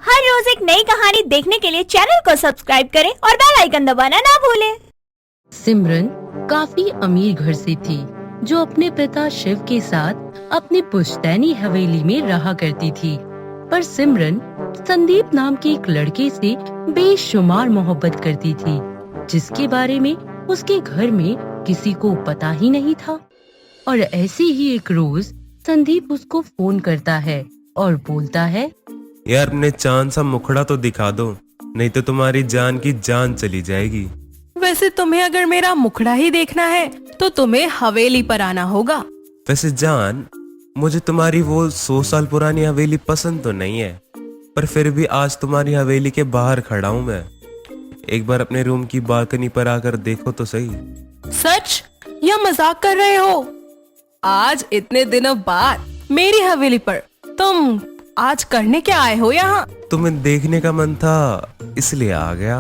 हर रोज एक नई कहानी देखने के लिए चैनल को सब्सक्राइब करें और बेल आइकन दबाना ना भूलें। सिमरन काफी अमीर घर से थी, जो अपने पिता शिव के साथ अपनी पुश्तैनी हवेली में रहा करती थी। पर सिमरन संदीप नाम के एक लड़के से बेशुमार मोहब्बत करती थी, जिसके बारे में उसके घर में किसी को पता ही नहीं था। और ऐसे ही एक रोज संदीप उसको फोन करता है और बोलता है, यार अपने चांद सा मुखड़ा तो दिखा दो, नहीं तो तुम्हारी जान की जान चली जाएगी। वैसे तुम्हें अगर मेरा मुखड़ा ही देखना है तो तुम्हें हवेली पर आना होगा। वैसे जान, मुझे तुम्हारी वो 100 साल पुरानी हवेली पसंद तो नहीं है, पर फिर भी आज तुम्हारी हवेली के बाहर खड़ा हूँ मैं। एक बार अपने रूम की बालकनी पर आकर देखो तो सही। सच या मजाक कर रहे हो? आज इतने दिनों बाद मेरी हवेली पर तुम आज करने क्या आए हो यहाँ? तुम्हें देखने का मन था इसलिए आ गया।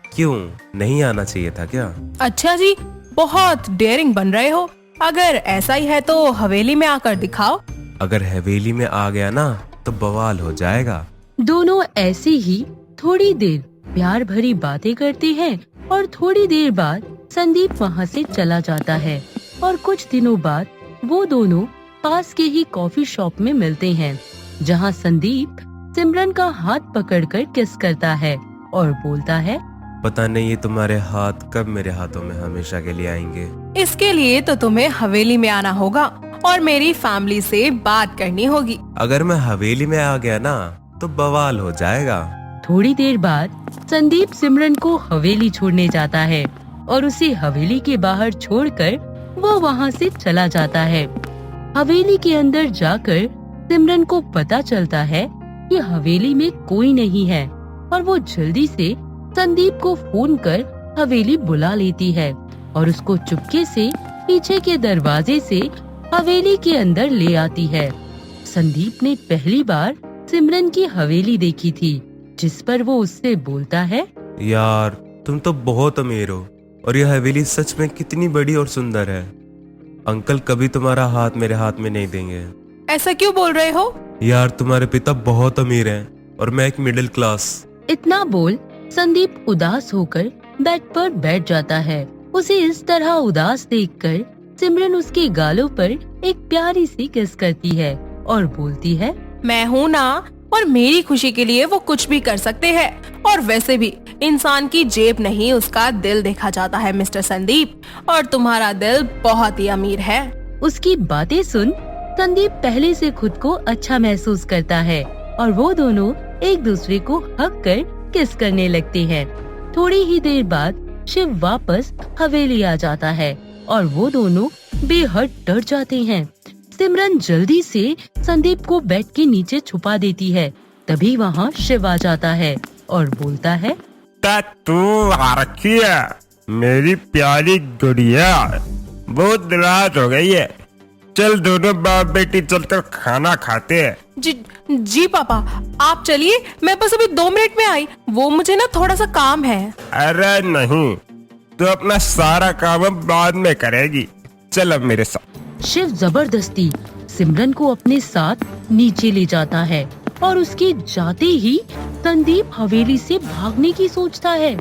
क्यों, नहीं आना चाहिए था क्या? अच्छा जी, बहुत डेयरिंग बन रहे हो। अगर ऐसा ही है तो हवेली में आकर दिखाओ। अगर हवेली में आ गया ना तो बवाल हो जाएगा। दोनों ऐसे ही थोड़ी देर प्यार भरी बातें करते हैं और थोड़ी देर बाद संदीप वहाँ से चला जाता है। और कुछ दिनों बाद वो दोनों पास के ही कॉफी शॉप में मिलते हैं, जहाँ संदीप सिमरन का हाथ पकड़कर किस करता है और बोलता है, पता नहीं ये तुम्हारे हाथ कब मेरे हाथों में हमेशा के लिए आएंगे। इसके लिए तो तुम्हें हवेली में आना होगा और मेरी फैमिली से बात करनी होगी। अगर मैं हवेली में आ गया ना तो बवाल हो जाएगा। थोड़ी देर बाद संदीप सिमरन को हवेली छोड़ने जाता है और उसे हवेली के बाहर छोड़कर वो वहाँ से चला जाता है। हवेली के अंदर जाकर सिमरन को पता चलता है कि हवेली में कोई नहीं है और वो जल्दी से संदीप को फोन कर हवेली बुला लेती है और उसको चुपके से पीछे के दरवाजे से हवेली के अंदर ले आती है। संदीप ने पहली बार सिमरन की हवेली देखी थी, जिस पर वो उससे बोलता है, यार तुम तो बहुत अमीर हो और यह हवेली सच में कितनी बड़ी और सुंदर है। अंकल कभी तुम्हारा हाथ मेरे हाथ में नहीं देंगे। ऐसा क्यों बोल रहे हो? यार तुम्हारे पिता बहुत अमीर हैं और मैं एक मिडिल क्लास। इतना बोल संदीप उदास होकर बेड पर बैठ जाता है। उसे इस तरह उदास देखकर सिमरन उसके गालों पर एक प्यारी सी किस करती है और बोलती है, मैं हूँ ना, और मेरी खुशी के लिए वो कुछ भी कर सकते हैं। और वैसे भी इंसान की जेब नहीं, उसका दिल देखा जाता है मिस्टर संदीप, और तुम्हारा दिल बहुत ही अमीर है। उसकी बातें सुन संदीप पहले से खुद को अच्छा महसूस करता है और वो दोनों एक दूसरे को हक कर किस करने लगते हैं। थोड़ी ही देर बाद शिव वापस हवेली आ जाता है और वो दोनों बेहद डर जाते हैं। सिमरन जल्दी से संदीप को बेड के नीचे छुपा देती है। तभी वहाँ शिव आ जाता है और बोलता है, तू आ रखी है मेरी प्यारी गुड़िया, बहुत रात हो गई है। चल दोनों बाप बेटी चलकर खाना खाते हैं। जी पापा, आप चलिए, मैं बस अभी 2 मिनट में आई। वो मुझे ना थोड़ा सा काम है। अरे नहीं, तू अपना सारा काम अब बाद में करेगी। चल अब मेरे साथ। शिव जबरदस्ती सिमरन को अपने साथ नीचे ले जाता है और उसके जाते ही संदीप हवेली से भागने की सोचता है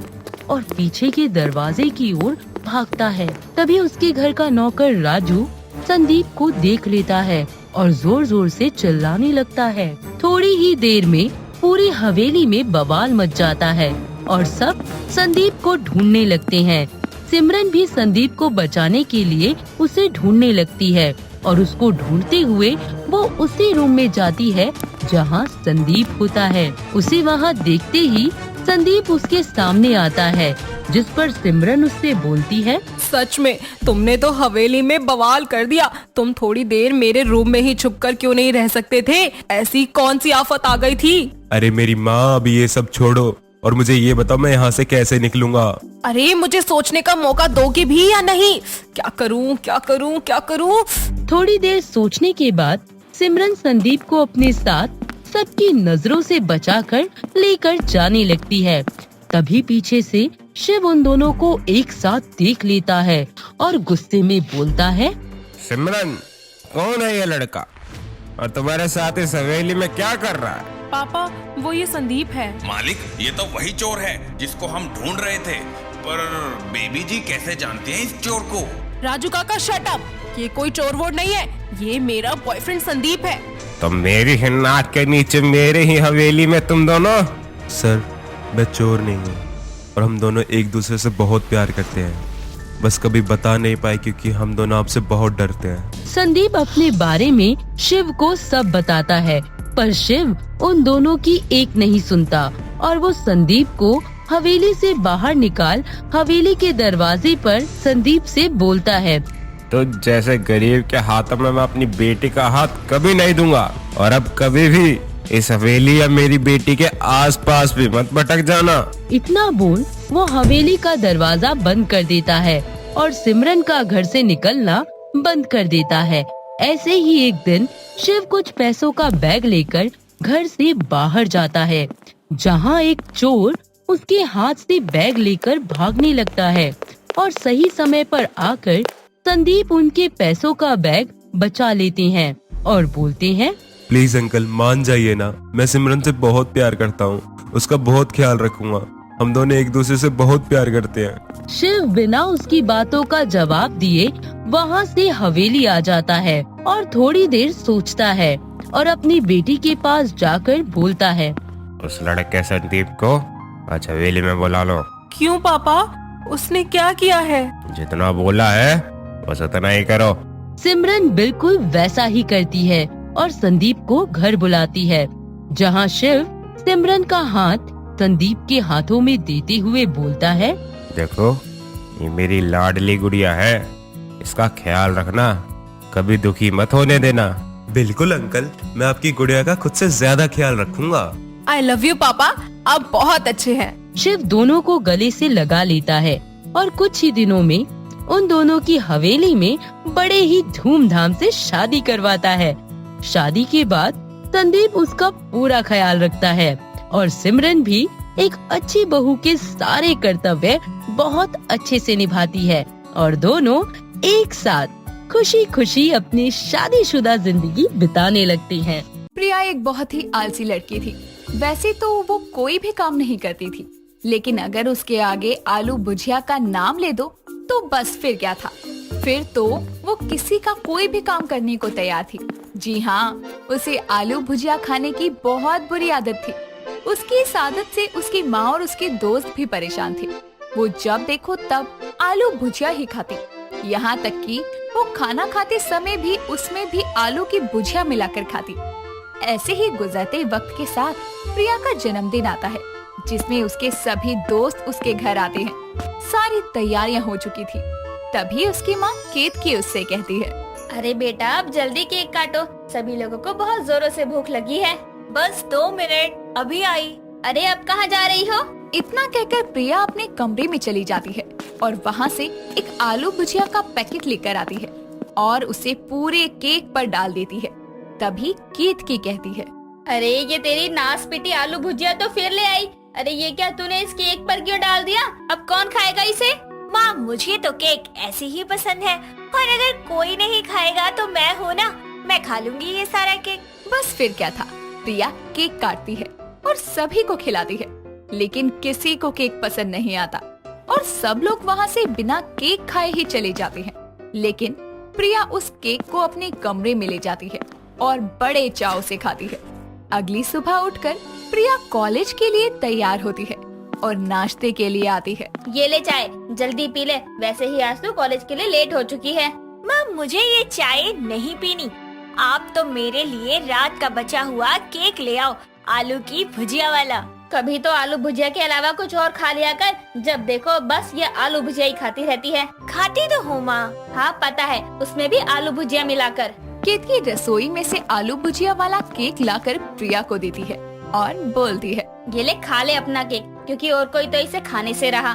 और पीछे के दरवाजे की ओर भागता है। तभी उसके घर का नौकर राजू संदीप को देख लेता है और जोर जोर से चिल्लाने लगता है। थोड़ी ही देर में पूरी हवेली में बवाल मच जाता है और सब संदीप को ढूंढने लगते हैं। सिमरन भी संदीप को बचाने के लिए उसे ढूंढने लगती है और उसको ढूंढते हुए वो उसी रूम में जाती है जहां संदीप होता है। उसे वहां देखते ही संदीप उसके सामने आता है, जिस पर सिमरन उससे बोलती है, सच में तुमने तो हवेली में बवाल कर दिया। तुम थोड़ी देर मेरे रूम में ही छुपकर क्यों नहीं रह सकते थे? ऐसी कौन सी आफत आ गई थी? अरे मेरी माँ, अभी ये सब छोड़ो और मुझे ये बताओ मैं यहाँ से कैसे निकलूंगा? अरे मुझे सोचने का मौका दोगे भी या नहीं? क्या करूं, क्या करूं, क्या करूं? थोड़ी देर सोचने के बाद सिमरन संदीप को अपने साथ सबकी नजरों से बचाकर लेकर जाने लगती है। तभी पीछे से शिव उन दोनों को एक साथ देख लेता है और गुस्से में बोलता है, सिमरन, कौन है ये लड़का और तुम्हारे साथ इस हवेली में क्या कर रहा है? पापा वो ये संदीप है। मालिक, ये तो वही चोर है जिसको हम ढूंढ रहे थे। पर बेबी जी कैसे जानते हैं इस चोर को? राजू काका शट अप, ये कोई चोर वोर नहीं है, ये मेरा बॉयफ्रेंड संदीप है। तो मेरी ही नाक के नीचे मेरे ही हवेली में तुम दोनों? सर, मैं चोर नहीं हूँ और हम दोनों एक दूसरे से बहुत प्यार करते हैं, बस कभी बता नहीं पाए क्योंकि हम दोनों आपसे बहुत डरते हैं। संदीप अपने बारे में शिव को सब बताता है, पर शिव उन दोनों की एक नहीं सुनता और वो संदीप को हवेली से बाहर निकाल हवेली के दरवाजे पर संदीप से बोलता है, तो जैसे गरीब के हाथों में मैं अपनी बेटी का हाथ कभी नहीं दूंगा और अब कभी भी इस हवेली या मेरी बेटी के आसपास भी मत भटक जाना। इतना बोल वो हवेली का दरवाजा बंद कर देता है और सिमरन का घर से निकलना बंद कर देता है। ऐसे ही एक दिन शिव कुछ पैसों का बैग लेकर घर से बाहर जाता है, जहाँ एक चोर उसके हाथ से बैग लेकर भागने लगता है और सही समय पर आकर संदीप उनके पैसों का बैग बचा लेते हैं और बोलते हैं, प्लीज अंकल मान जाइए ना, मैं सिमरन से बहुत प्यार करता हूँ, उसका बहुत ख्याल रखूंगा, हम दोनों एक दूसरे से बहुत प्यार करते हैं। शिव बिना उसकी बातों का जवाब दिए वहाँ से हवेली आ जाता है और थोड़ी देर सोचता है और अपनी बेटी के पास जाकर बोलता है, उस लड़के संदीप को आज हवेली में बुला लो। क्यों पापा, उसने क्या किया है? जितना बोला है बस उतना ही करो। सिमरन बिल्कुल वैसा ही करती है और संदीप को घर बुलाती है, जहाँ शिव सिमरन का हाथ संदीप के हाथों में देते हुए बोलता है, देखो ये मेरी लाडली गुड़िया है, इसका ख्याल रखना, कभी दुखी मत होने देना। बिल्कुल अंकल, मैं आपकी गुड़िया का खुद से ज्यादा ख्याल रखूंगा। आई लव यू पापा, आप बहुत अच्छे हैं। शिव दोनों को गले से लगा लेता है और कुछ ही दिनों में उन दोनों की हवेली में बड़े ही धूमधाम से शादी करवाता है। शादी के बाद संदीप उसका पूरा ख्याल रखता है और सिमरन भी एक अच्छी बहू के सारे कर्तव्य बहुत अच्छे से निभाती है और दोनों एक साथ खुशी खुशी अपनी शादीशुदा जिंदगी बिताने लगती हैं। प्रिया एक बहुत ही आलसी लड़की थी। वैसे तो वो कोई भी काम नहीं करती थी, लेकिन अगर उसके आगे आलू भुजिया का नाम ले दो तो बस फिर क्या था, फिर तो वो किसी का कोई भी काम करने को तैयार थी। जी हाँ, उसे आलू भुजिया खाने की बहुत बुरी आदत थी। उसकी इस आदत से उसकी माँ और उसके दोस्त भी परेशान थे। वो जब देखो तब आलू भुजिया ही खाती, यहाँ तक कि वो खाना खाते समय भी उसमें भी आलू की भुजिया मिलाकर खाती। ऐसे ही गुजरते वक्त के साथ प्रिया का जन्मदिन आता है, जिसमें उसके सभी दोस्त उसके घर आते हैं। सारी तैयारियां हो चुकी थी, तभी उसकी माँ केत की उससे कहती है, अरे बेटा अब जल्दी केक काटो, सभी लोगों को बहुत जोरों से भूख लगी है। बस 2 मिनट, अभी आई। अरे अब कहाँ जा रही हो? इतना कहकर प्रिया अपने कमरे में चली जाती है और वहाँ से एक आलू भुजिया का पैकेट लेकर आती है और उसे पूरे केक पर डाल देती है। तभी केत की कहती है, अरे ये तेरी नास पिटी आलू भुजिया तो फिर ले आई। अरे ये क्या तूने इस केक पर क्यों डाल दिया? अब कौन खाएगा इसे? माँ मुझे तो केक ऐसे ही पसंद है और अगर कोई नहीं खाएगा तो मैं हूँ ना, मैं खा लूंगी ये सारा केक। बस फिर क्या था, प्रिया केक काटती है और सभी को खिलाती है, लेकिन किसी को केक पसंद नहीं आता और सब लोग वहाँ से बिना केक खाए ही चले जाते हैं। लेकिन प्रिया उस केक को अपने कमरे में ले जाती है और बड़े चाव से खाती है। अगली सुबह उठकर प्रिया कॉलेज के लिए तैयार होती है और नाश्ते के लिए आती है। ये ले चाय, जल्दी पी ले, वैसे ही आज तो कॉलेज के लिए लेट हो चुकी है। माँ मुझे ये चाय नहीं पीनी, आप तो मेरे लिए रात का बचा हुआ केक ले आओ, आलू की भुजिया वाला। कभी तो आलू भुजिया के अलावा कुछ और खा लिया कर, जब देखो बस ये आलू भुजिया ही खाती रहती है। खाती तो हूँ माँ, हाँ पता है, उसमें भी आलू भुजिया मिलाकर। केत की रसोई में से आलू भुजिया वाला केक लाकर प्रिया को देती है और बोलती है, ये ले खा ले अपना केक, क्योंकि और कोई तो इसे खाने से रहा।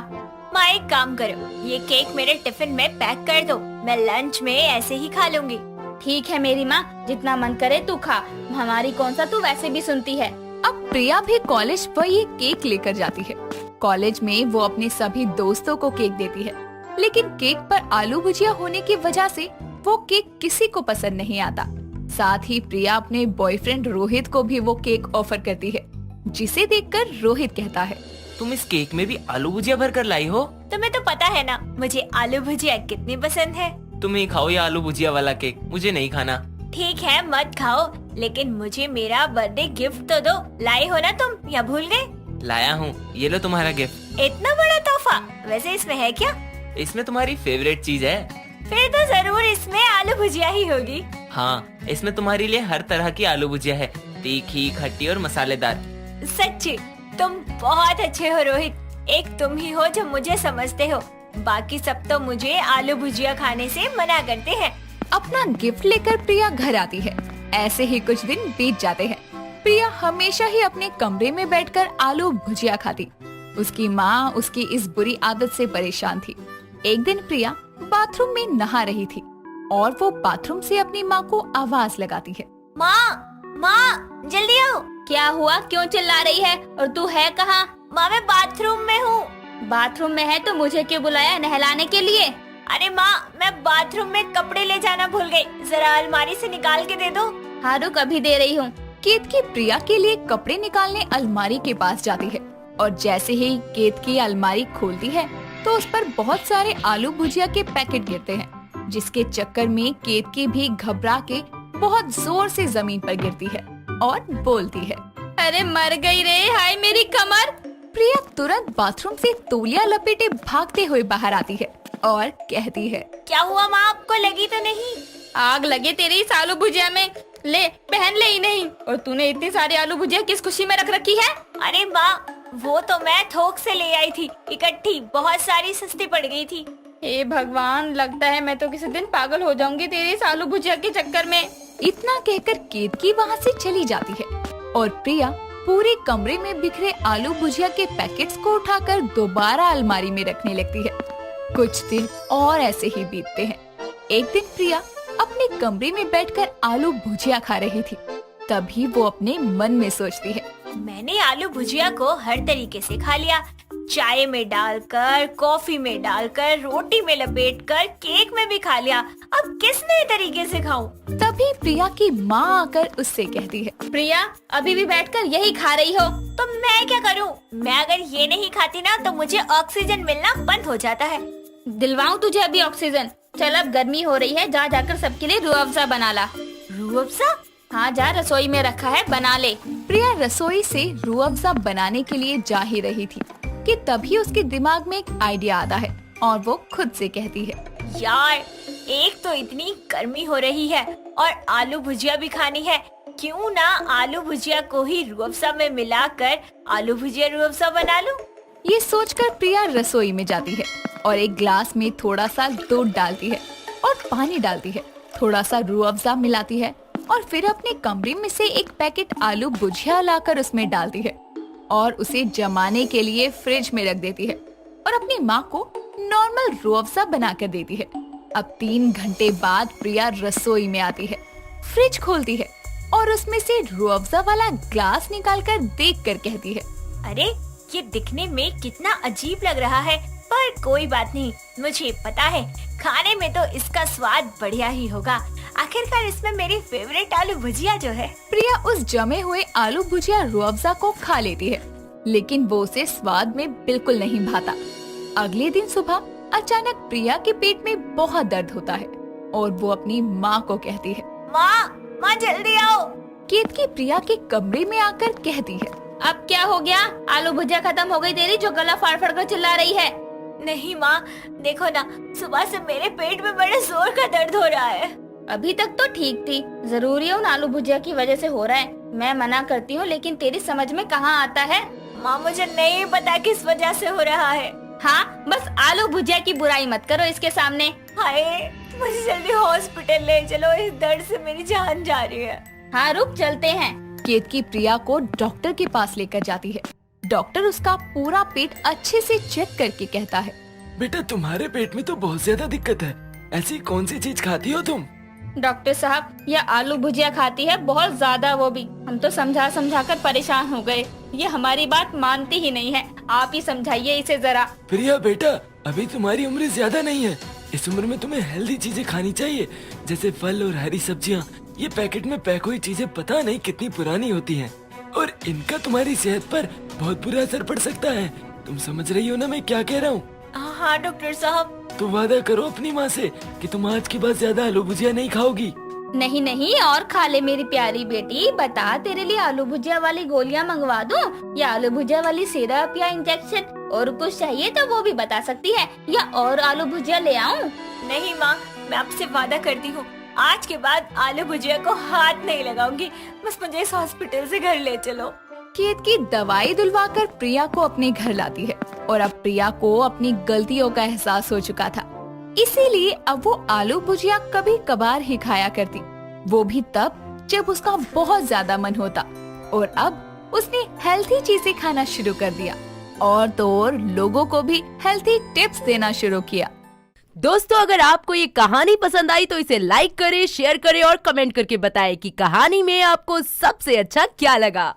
माँ एक काम करो, ये केक मेरे टिफिन में पैक कर दो, मैं लंच में ऐसे ही खा लूंगी। ठीक है मेरी माँ, जितना मन करे तू खा, हमारी कौन सा तू वैसे भी सुनती है। अब प्रिया भी कॉलेज वही केक लेकर जाती है। कॉलेज में वो अपने सभी दोस्तों को केक देती है, लेकिन केक पर आलू भुजिया होने की वजह से वो केक किसी को पसंद नहीं आता। साथ ही प्रिया अपने बॉयफ्रेंड रोहित को भी वो केक ऑफर करती है, जिसे देखकर रोहित कहता है, तुम इस केक में भी आलू भुजिया भर कर लाई हो? तुम्हें तो पता है ना मुझे आलू भुजिया कितनी पसंद है। तुम ही खाओ ये आलू भुजिया वाला केक, मुझे नहीं खाना। ठीक है मत खाओ, लेकिन मुझे मेरा बर्थडे गिफ्ट तो दो। लाए हो ना तुम या भूल गए? लाया हूँ, ये लो तुम्हारा गिफ्ट। इतना बड़ा तोहफा, वैसे इसमें है क्या? इसमें तुम्हारी फेवरेट चीज है। फिर तो जरूर इसमें आलू भुजिया ही होगी। हाँ, इसमें तुम्हारे लिए हर तरह की आलू भुजिया है, तीखी, खट्टी और मसालेदार। सच्ची तुम बहुत अच्छे हो रोहित, एक तुम ही हो जो मुझे समझते हो, बाकी सब तो मुझे आलू भुजिया खाने से मना करते हैं। अपना गिफ्ट लेकर प्रिया घर आती है। ऐसे ही कुछ दिन बीत जाते हैं। प्रिया हमेशा ही अपने कमरे में बैठकर आलू भुजिया खाती। उसकी माँ उसकी इस बुरी आदत से परेशान थी। एक दिन प्रिया बाथरूम में नहा रही थी और वो बाथरूम से अपनी माँ को आवाज लगाती है, माँ माँ जल्दी आओ। क्या हुआ, क्यों चिल्ला रही है? और तू है कहाँ? माँ मैं बाथरूम में हूँ। बाथरूम में है तो मुझे क्यों बुलाया, नहलाने के लिए? अरे माँ मैं बाथरूम में कपड़े ले जाना भूल गई, जरा अलमारी से निकाल के दे दो। हाँ रुक अभी दे रही हूँ। केतकी प्रिया के लिए कपड़े निकालने अलमारी के पास जाती है और जैसे ही केतकी अलमारी खोलती है तो उस पर बहुत सारे आलू भुजिया के पैकेट गिरते हैं, जिसके चक्कर में केतकी भी घबरा के बहुत जोर से जमीन पर गिरती है और बोलती है, अरे मर गई रे, हाय मेरी कमर। प्रिया तुरंत बाथरूम से तौलिया लपेटे भागते हुए बाहर आती है और कहती है, क्या हुआ माँ, आपको लगी तो नहीं? आग लगे तेरी इस आलू भुजिया में, ले पहन ले ही नहीं। और तूने इतनी सारी आलू भुजिया किस खुशी में रख रखी है? अरे माँ वो तो मैं थोक से ले आई थी, इकट्ठी, बहुत सारी सस्ती पड़ गई थी। हे भगवान, लगता है मैं तो किसी दिन पागल हो जाऊंगी तेरी इस आलू भुजिया के चक्कर में। इतना कहकर केतकी वहाँ से चली जाती है और प्रिया पूरे कमरे में बिखरे आलू भुजिया के पैकेट्स को उठाकर दोबारा अलमारी में रखने लगती है। कुछ दिन और ऐसे ही बीतते हैं। एक दिन प्रिया अपने कमरे में बैठकर आलू भुजिया खा रही थी। तभी वो अपने मन में सोचती है, मैंने आलू भुजिया को हर तरीके से खा लिया, चाय में डालकर, कॉफी में डालकर, रोटी में लपेटकर, केक में भी खा लिया, अब किस नए तरीके से खाऊं? तभी प्रिया की माँ आकर उससे कहती है, प्रिया अभी भी बैठकर यही खा रही हो, तो मैं क्या करूं? मैं अगर ये नहीं खाती ना तो मुझे ऑक्सीजन मिलना बंद हो जाता है। दिलवाऊं तुझे अभी ऑक्सीजन? चल अब गर्मी हो रही है, जा जाकर सबके लिए रूह अफ़ज़ा बना ला। रूह अफ़ज़ा? हाँ जा, रसोई में रखा है, बना ले। प्रिया रसोई से रूह अफ़ज़ा बनाने के लिए जा ही रही थी कि तभी उसके दिमाग में एक आइडिया आता है और वो खुद से कहती है, यार एक तो इतनी गर्मी हो रही है और आलू भुजिया भी खानी है, क्यों ना आलू भुजिया को ही रूह अफ़ज़ा में मिलाकर आलू भुजिया रूह अफ़ज़ा बना लूं? ये सोचकर प्रिया रसोई में जाती है और एक ग्लास में थोड़ा सा दूध डालती है और पानी डालती है, थोड़ा सा रूह अफ़ज़ा मिलाती है और फिर अपने कमरे में से एक पैकेट आलू भुजिया लाकर उसमें डालती है और उसे जमाने के लिए फ्रिज में रख देती है और अपनी माँ को नॉर्मल रूह अफ़ज़ा बना कर देती है। अब 3 घंटे बाद प्रिया रसोई में आती है, फ्रिज खोलती है और उसमें से रूह अफ़ज़ा वाला ग्लास निकालकर देखकर कहती है, अरे ये दिखने में कितना अजीब लग रहा है, पर कोई बात नहीं, मुझे पता है खाने में तो इसका स्वाद बढ़िया ही होगा, आखिरकार इसमें मेरी फेवरेट आलू भुजिया जो है। प्रिया उस जमे हुए आलू भुजिया रूह अफ़ज़ा को खा लेती है, लेकिन वो उसे स्वाद में बिल्कुल नहीं भाता। अगले दिन सुबह अचानक प्रिया के पेट में बहुत दर्द होता है और वो अपनी माँ को कहती है, माँ जल्दी आओ। केतकी प्रिया के कमरे में आकर कहती है, अब क्या हो गया? आलू भुजिया खत्म हो गई तेरी जो गला फाड़ फाड़ कर चिल्ला रही है? नहीं माँ, देखो ना, सुबह से मेरे पेट में बड़े जोर का दर्द हो रहा है। अभी तक तो ठीक थी, जरूरी है उन आलू भुजिया की वजह से हो रहा है। मैं मना करती हूँ लेकिन तेरी समझ में कहाँ आता है। माँ मुझे नहीं पता किस वजह से हो रहा है। हाँ बस आलू भुजिया की बुराई मत करो इसके सामने। हाय मुझे जल्दी हॉस्पिटल ले चलो, इस दर्द से मेरी जान जा रही है। हाँ रुक चलते हैं। केतकी प्रिया को डॉक्टर के पास लेकर जाती है। डॉक्टर उसका पूरा पेट अच्छे से चेक करके कहता है, बेटा तुम्हारे पेट में तो बहुत ज्यादा दिक्कत है, ऐसी कौन सी चीज खाती हो तुम? डॉक्टर साहब ये आलू भुजिया खाती है, बहुत ज्यादा, वो भी हम तो समझा कर परेशान हो गए, ये हमारी बात मानती ही नहीं है, आप ही समझाइए इसे जरा। प्रिया बेटा अभी तुम्हारी उम्र ज्यादा नहीं है, इस उम्र में तुम्हें हेल्दी चीजें खानी चाहिए, जैसे फल और हरी सब्जियाँ। ये पैकेट में पैक हुई चीजें पता नहीं कितनी पुरानी होती हैं और इनका तुम्हारी सेहत पर बहुत बुरा असर पड़ सकता है। तुम समझ रही हो ना मैं क्या कह रहा हूँ? हाँ डॉक्टर साहब। तो वादा करो अपनी माँ से कि तुम आज के बाद ज्यादा आलू भुजिया नहीं खाओगी। नहीं नहीं, और खा ले मेरी प्यारी बेटी। बता, तेरे लिए आलू भुजिया वाली गोलियां मंगवा दूं या आलू भुजिया वाली सिरप या इंजेक्शन? और कुछ चाहिए तो वो भी बता सकती है, या और आलू भुजिया ले आऊं? नहीं माँ, मैं आपसे वादा करती हूँ, आज के बाद आलू भुजिया को हाथ नहीं लगाऊंगी। बस मुझे इस हॉस्पिटल से घर ले चलो। केत की दवाई दिलवाकर प्रिया को अपने घर लाती है और अब प्रिया को अपनी गलतियों का एहसास हो चुका था, इसीलिए अब वो आलू भुजिया कभी कभार ही खाया करती, वो भी तब जब उसका बहुत ज्यादा मन होता। और अब उसने हेल्थी चीजें खाना शुरू कर दिया और तो और लोगों को भी हेल्थी टिप्स देना शुरू किया। दोस्तों, अगर आपको ये कहानी पसंद आई तो इसे लाइक करें, शेयर करें और कमेंट करके बताएं कि कहानी में आपको सबसे अच्छा क्या लगा।